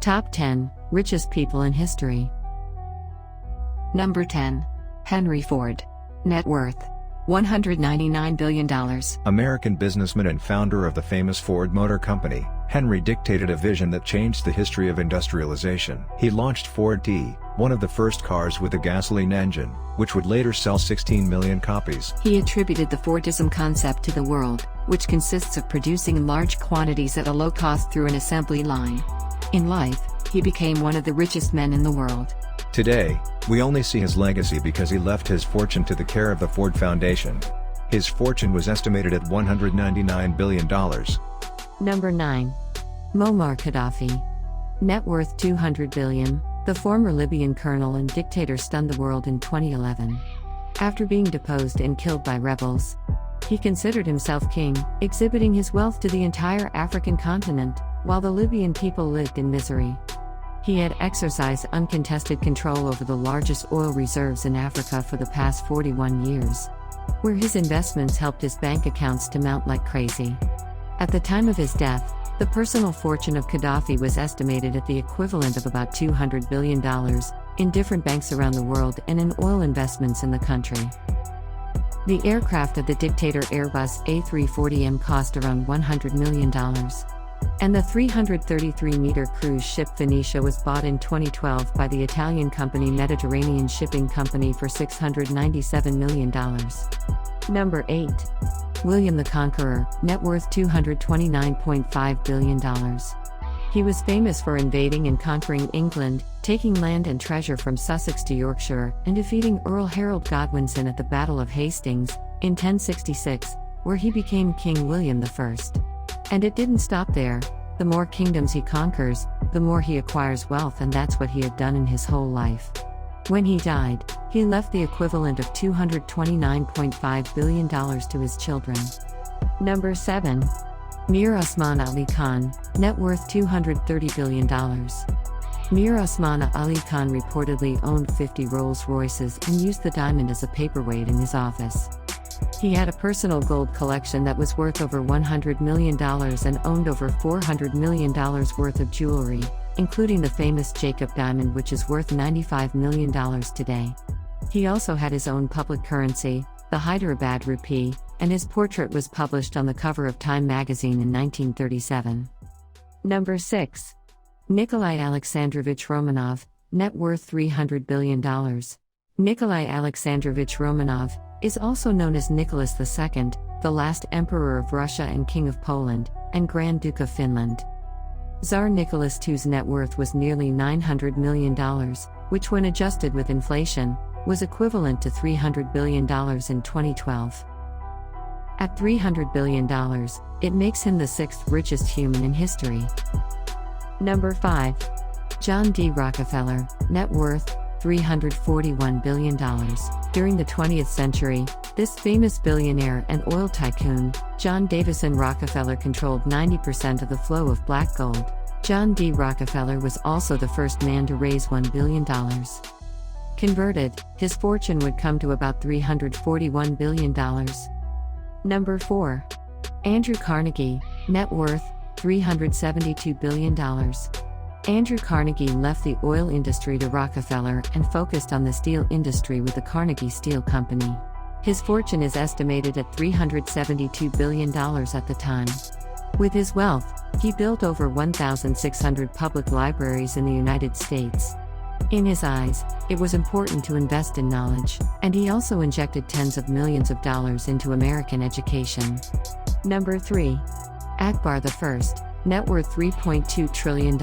Top 10 Richest People in History. Number 10. Henry Ford. Net worth $199 billion. American businessman and founder of the famous Ford Motor Company, Henry dictated a vision that changed the history of industrialization. He launched Ford T, one of the first cars with a gasoline engine, which would later sell 16 million copies. He attributed the Fordism concept to the world, which consists of producing large quantities at a low cost through an assembly line. In life, he became one of the richest men in the world. Today, we only see his legacy because he left his fortune to the care of the Ford Foundation. His fortune was estimated at $199 billion. Number 9. Muammar Gaddafi. Net worth $200 billion. The former Libyan colonel and dictator stunned the world in 2011. After being deposed and killed by rebels, he considered himself king, exhibiting his wealth to the entire African continent, while the Libyan people lived in misery. He had exercised uncontested control over the largest oil reserves in Africa for the past 41 years, where his investments helped his bank accounts to mount like crazy. At the time of his death, the personal fortune of Gaddafi was estimated at the equivalent of about $200 billion in different banks around the world and in oil investments in the country. The aircraft of the dictator Airbus A340M cost around $100 million. And the 333-meter cruise ship Venetia was bought in 2012 by the Italian company Mediterranean Shipping Company for $697 million. Number 8. William the Conqueror, net worth $229.5 billion. He was famous for invading and conquering England, taking land and treasure from Sussex to Yorkshire, and defeating Earl Harold Godwinson at the Battle of Hastings, in 1066, where he became King William I. And it didn't stop there. The more kingdoms he conquers, the more he acquires wealth, and that's what he had done in his whole life. When he died, he left the equivalent of $229.5 billion to his children. Number 7. Mir Osman Ali Khan, net worth $230 billion. Mir Osman Ali Khan reportedly owned 50 Rolls-Royces and used the diamond as a paperweight in his office. He had a personal gold collection that was worth over $100 million and owned over $400 million worth of jewelry, including the famous Jacob diamond, which is worth $95 million today. He also had his own public currency, the Hyderabad rupee, and his portrait was published on the cover of Time magazine in 1937. Number 6. Nikolay Alexandrovich Romanov, net worth $300 billion. Nikolay Alexandrovich Romanov is also known as Nicholas II, the last Emperor of Russia and King of Poland, and Grand Duke of Finland. Tsar Nicholas II's net worth was nearly $900 million, which when adjusted with inflation, was equivalent to $300 billion in 2012. At $300 billion, it makes him the 6th richest human in history. Number 5. John D. Rockefeller, net worth $341 billion. During the 20th century, this famous billionaire and oil tycoon, John Davison Rockefeller, controlled 90% of the flow of black gold. John D. Rockefeller was also the first man to raise $1 billion. Converted, his fortune would come to about $341 billion. Number 4. Andrew Carnegie, net worth $372 billion. Andrew Carnegie left the oil industry to Rockefeller and focused on the steel industry with the Carnegie Steel Company. His fortune is estimated at $372 billion at the time. With his wealth, he built over 1,600 public libraries in the United States. In his eyes, it was important to invest in knowledge, and he also injected tens of millions of dollars into American education. Number 3. Akbar I, net worth $3.2 trillion.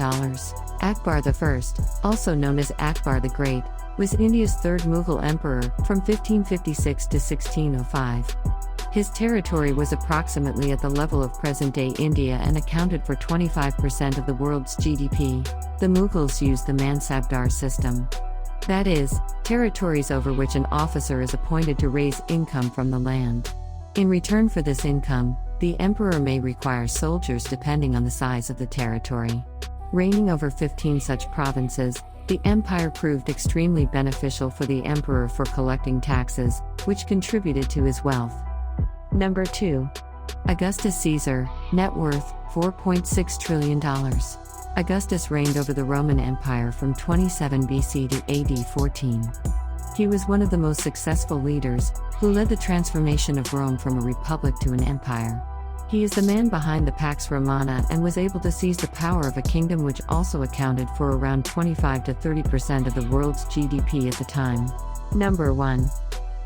Akbar I, also known as Akbar the Great, was India's third Mughal emperor, from 1556 to 1605. His territory was approximately at the level of present-day India and accounted for 25% of the world's GDP. The Mughals used the Mansabdar system. That is, territories over which an officer is appointed to raise income from the land. In return for this income, the emperor may require soldiers depending on the size of the territory. Reigning over 15 such provinces, the empire proved extremely beneficial for the emperor for collecting taxes, which contributed to his wealth. Number 2. Augustus Caesar, net worth $4.6 trillion. Augustus reigned over the Roman Empire from 27 BC to AD 14. He was one of the most successful leaders, who led the transformation of Rome from a republic to an empire. He is the man behind the Pax Romana and was able to seize the power of a kingdom which also accounted for around 25 to 30% of the world's GDP at the time. Number 1.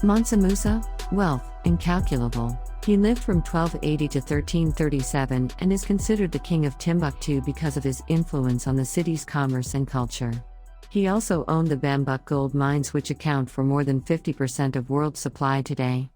Mansa Musa, wealth, incalculable. He lived from 1280 to 1337 and is considered the king of Timbuktu because of his influence on the city's commerce and culture. He also owned the Bambuk gold mines, which account for more than 50% of world supply today.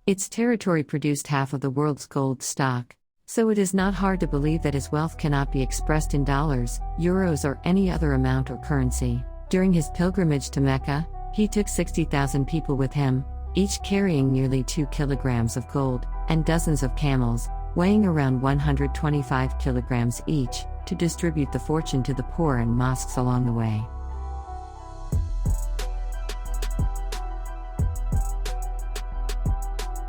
Its territory produced half of the world's gold stock, so it is not hard to believe that his wealth cannot be expressed in dollars, euros, or any other amount or currency. During his pilgrimage to Mecca, he took 60,000 people with him, each carrying nearly 2 kilograms of gold, and dozens of camels, weighing around 125 kilograms each, to distribute the fortune to the poor and mosques along the way.